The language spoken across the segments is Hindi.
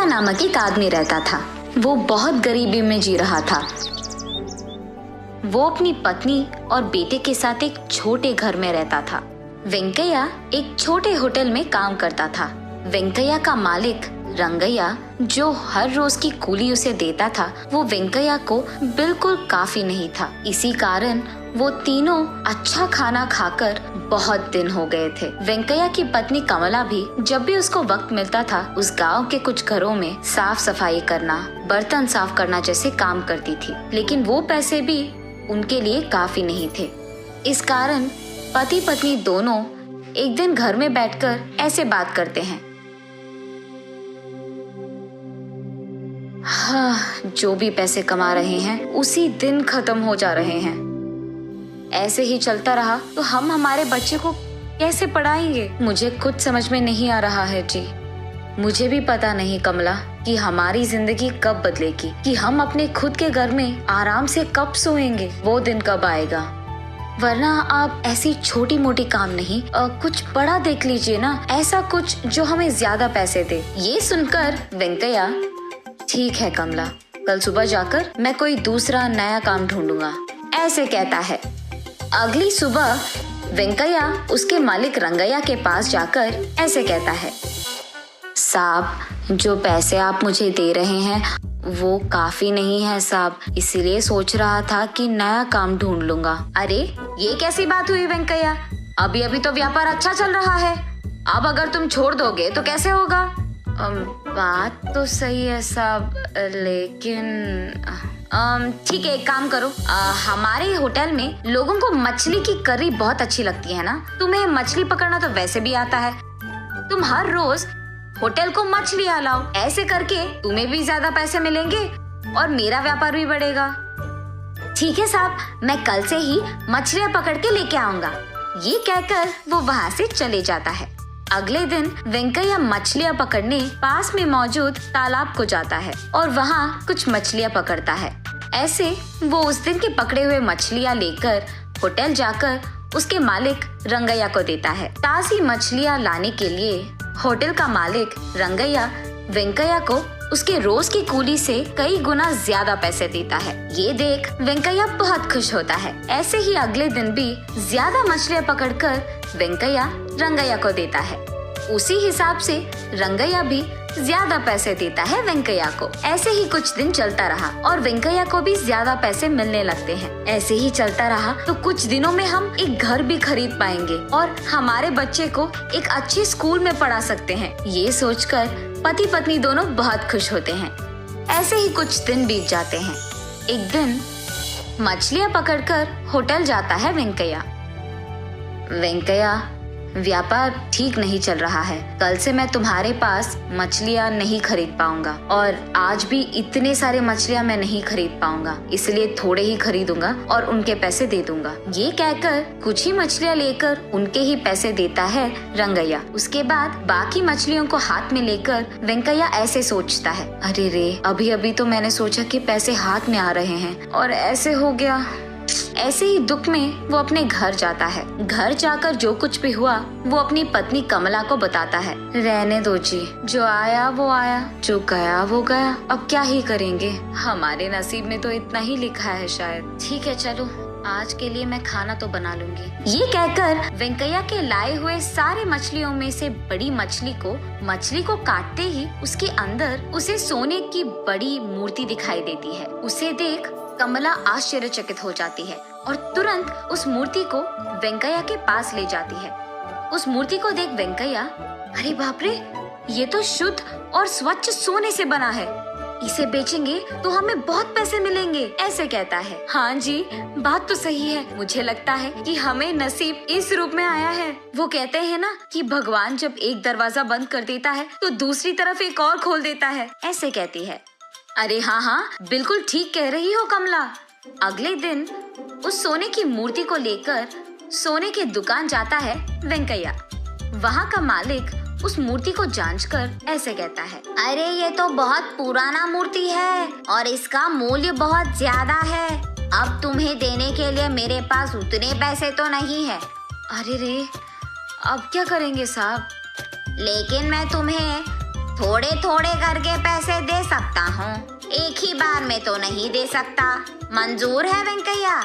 नामक एक आदमी रहता था। वो बहुत गरीबी में जी रहा था। वो अपनी पत्नी और बेटे के साथ एक छोटे घर में रहता था। वेंकैया एक छोटे होटल में काम करता था। वेंकैया का मालिक रंगैया, जो हर रोज की कुली उसे देता था, वो वेंकैया को बिल्कुल काफी नहीं था। इसी कारण वो तीनों अच्छा खाना खाकर बहुत दिन हो गए थे। वेंकैया की पत्नी कमला भी जब भी उसको वक्त मिलता था, उस गांव के कुछ घरों में साफ सफाई करना, बर्तन साफ करना जैसे काम करती थी। लेकिन वो पैसे भी उनके लिए काफी नहीं थे। इस कारण पति पत्नी दोनों एक दिन घर में बैठकर ऐसे बात करते हैं। हाँ, जो भी पैसे कमा रहे हैं उसी दिन खत्म हो जा रहे हैं। ऐसे ही चलता रहा तो हम हमारे बच्चे को कैसे पढ़ाएंगे? मुझे कुछ समझ में नहीं आ रहा है जी। मुझे भी पता नहीं कमला कि हमारी जिंदगी कब बदलेगी, कि हम अपने खुद के घर में आराम से कब सोएंगे। वो दिन कब आएगा? वरना आप ऐसी छोटी मोटी काम नहीं, कुछ बड़ा देख लीजिए ना, ऐसा कुछ जो हमें ज्यादा पैसे दे। ये सुनकर वेंकैया, ठीक है कमला, कल सुबह जाकर मैं कोई दूसरा नया काम ढूंढूंगा, ऐसे कहता है। अगली सुबह वेंकैया उसके मालिक रंगैया के पास जाकर ऐसे कहता है, साहब, जो पैसे आप मुझे दे रहे हैं वो काफी नहीं है साहब, इसीलिए सोच रहा था कि नया काम ढूंढ लूंगा। अरे ये कैसी बात हुई वेंकैया? अभी अभी तो व्यापार अच्छा चल रहा है, अब अगर तुम छोड़ दोगे तो कैसे होगा? बात तो सही है साहब, लेकिन ठीक है, एक काम करो, हमारे होटल में लोगों को मछली की करी बहुत अच्छी लगती है ना, तुम्हें मछली पकड़ना तो वैसे भी आता है, तुम हर रोज होटल को मछलियाँ लाओ। ऐसे करके तुम्हें भी ज्यादा पैसे मिलेंगे और मेरा व्यापार भी बढ़ेगा। ठीक है साहब, मैं कल से ही मछलियाँ पकड़ के लेके आऊंगा। ये कहकर वो वहाँ से चले जाता है। अगले दिन वेंकैया मछलियाँ पकड़ने पास में मौजूद तालाब को जाता है और वहाँ कुछ मछलियाँ पकड़ता है। ऐसे वो उस दिन के पकड़े हुए मछलियाँ लेकर होटल जाकर उसके मालिक रंगैया को देता है। ताज़ी मछलियाँ लाने के लिए होटल का मालिक रंगैया वेंकैया को उसके रोज की कुली से कई गुना ज्यादा पैसे देता है। ये देख वेंकैया बहुत खुश होता है। ऐसे ही अगले दिन भी ज्यादा मछलियाँ पकड़कर वेंकैया रंगैया को देता है। उसी हिसाब से रंगैया भी ज्यादा पैसे देता है वेंकैया को। ऐसे ही कुछ दिन चलता रहा और वेंकैया को भी ज्यादा पैसे मिलने लगते हैं। ऐसे ही चलता रहा तो कुछ दिनों में हम एक घर भी खरीद पाएंगे और हमारे बच्चे को एक अच्छे स्कूल में पढ़ा सकते हैं। ये सोचकर पति पत्नी दोनों बहुत खुश होते हैं। ऐसे ही कुछ दिन बीत जाते हैं। एक दिन मछलियाँ पकड़कर होटल जाता है वेंकैया। वेंकैया, व्यापार ठीक नहीं चल रहा है, कल से मैं तुम्हारे पास मछलियाँ नहीं खरीद पाऊंगा और आज भी इतने सारे मछलियाँ मैं नहीं खरीद पाऊंगा, इसलिए थोड़े ही खरीदूंगा और उनके पैसे दे दूंगा। ये कहकर कुछ ही मछलियाँ लेकर उनके ही पैसे देता है रंगैया। उसके बाद बाकी मछलियों को हाथ में लेकर वेंकैया ऐसे सोचता है, अरे रे, अभी अभी तो मैंने सोचा कि पैसे हाथ में आ रहे हैं और ऐसे हो गया। ऐसे ही दुख में वो अपने घर जाता है। घर जाकर जो कुछ भी हुआ वो अपनी पत्नी कमला को बताता है। रहने दो जी, जो आया वो आया, जो गया वो गया, अब क्या ही करेंगे, हमारे नसीब में तो इतना ही लिखा है शायद। ठीक है, चलो आज के लिए मैं खाना तो बना लूंगी। ये कहकर वेंकैया के लाए हुए सारे मछलियों में से बड़ी मछली को काटते ही उसके अंदर उसे सोने की बड़ी मूर्ति दिखाई देती है। उसे देख कमला आश्चर्यचकित हो जाती है और तुरंत उस मूर्ति को वेंकैया के पास ले जाती है। उस मूर्ति को देख वेंकैया, अरे बाप रे, ये तो शुद्ध और स्वच्छ सोने से बना है, इसे बेचेंगे तो हमें बहुत पैसे मिलेंगे, ऐसे कहता है। हाँ जी, बात तो सही है, मुझे लगता है कि हमें नसीब इस रूप में आया है। वो कहते हैं ना कि भगवान जब एक दरवाजा बंद कर देता है तो दूसरी तरफ एक और खोल देता है, ऐसे कहती है। अरे हाँ, बिल्कुल ठीक कह रही हो कमला। अगले दिन उस सोने की मूर्ति को लेकर सोने की दुकान जाता है वेंकैया। वहाँ का मालिक उस मूर्ति को जांचकर ऐसे कहता है, अरे ये तो बहुत पुराना मूर्ति है और इसका मूल्य बहुत ज्यादा है, अब तुम्हें देने के लिए मेरे पास उतने पैसे तो नहीं है। अरे रे, अब क्या करेंगे साहब? लेकिन मैं तुम्हें थोड़े थोड़े करके पैसे एक ही बार में तो नहीं दे सकता, मंजूर है वेंकैया?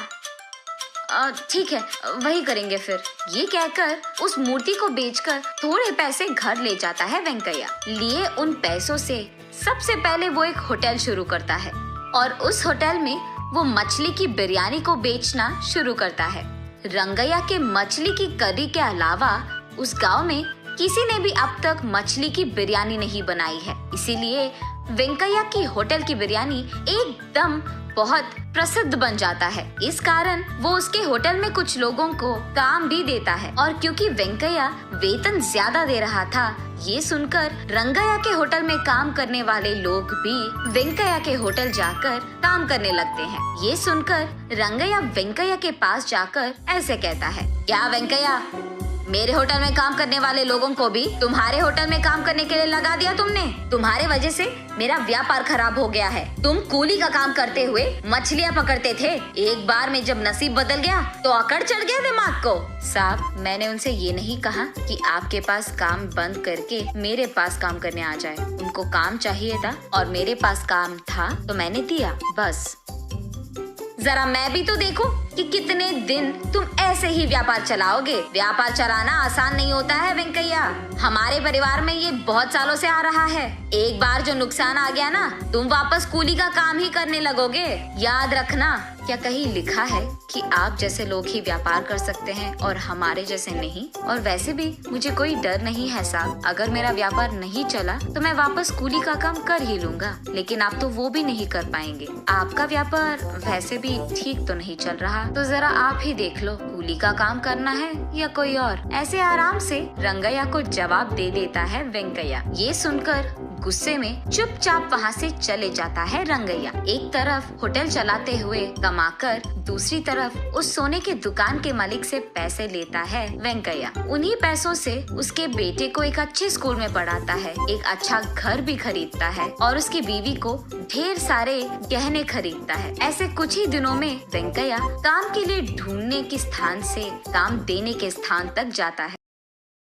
ठीक है, वही करेंगे फिर। ये कहकर उस मूर्ति को बेचकर थोड़े पैसे घर ले जाता है वेंकैया। लिए उन पैसों से सबसे पहले वो एक होटल शुरू करता है और उस होटल में वो मछली की बिरयानी को बेचना शुरू करता है। रंगैया के मछली की करी के अलावा उस गांव में किसी ने भी अब तक मछली की बिरयानी नहीं बनाई है, इसीलिए वेंकैया की होटल की बिरयानी एकदम बहुत प्रसिद्ध बन जाता है। इस कारण वो उसके होटल में कुछ लोगों को काम भी देता है और क्योंकि वेंकैया वेतन ज्यादा दे रहा था, ये सुनकर रंगैया के होटल में काम करने वाले लोग भी वेंकैया के होटल जाकर काम करने लगते हैं। ये सुनकर रंगैया वेंकैया के पास जाकर ऐसे कहता है, क्या वेंकैया, मेरे होटल में काम करने वाले लोगों को भी तुम्हारे होटल में काम करने के लिए लगा दिया तुमने? तुम्हारे वजह से मेरा व्यापार खराब हो गया है। तुम कूली का काम करते हुए मछलियाँ पकड़ते थे, एक बार में जब नसीब बदल गया तो अकड़ चढ़ गया दिमाग को। साहब, मैंने उनसे ये नहीं कहा कि आपके पास काम बंद करके मेरे पास काम करने आ जाए। उनको काम चाहिए था और मेरे पास काम था तो मैंने दिया, बस। जरा मैं भी तो देखूं कि कितने दिन तुम ऐसे ही व्यापार चलाओगे। व्यापार चलाना आसान नहीं होता है वेंकैया, हमारे परिवार में ये बहुत सालों से आ रहा है। एक बार जो नुकसान आ गया ना, तुम वापस कूली का काम ही करने लगोगे। याद रखना, क्या कहीं लिखा है कि आप जैसे लोग ही व्यापार कर सकते हैं और हमारे जैसे नहीं? और वैसे भी मुझे कोई डर नहीं है साहब, अगर मेरा व्यापार नहीं चला तो मैं वापस कूली का काम कर ही लूंगा, लेकिन आप तो वो भी नहीं कर पाएंगे। आपका व्यापार वैसे भी ठीक तो नहीं चल रहा, तो जरा आप ही देख लो, कूली का काम करना है या कोई और। ऐसे आराम से रंगैया को जवाब दे देता है वेंकैया। ये सुनकर गुस्से में चुपचाप वहाँ से चले जाता है रंगैया। एक तरफ होटल चलाते हुए कमाकर, दूसरी तरफ उस सोने के दुकान के मालिक से पैसे लेता है वेंकैया। उन्हीं पैसों से उसके बेटे को एक अच्छे स्कूल में पढ़ाता है, एक अच्छा घर भी खरीदता है और उसकी बीवी को ढेर सारे गहने खरीदता है। ऐसे कुछ ही दिनों में वेंकैया काम के लिए ढूंढने के स्थान से काम देने के स्थान तक जाता है।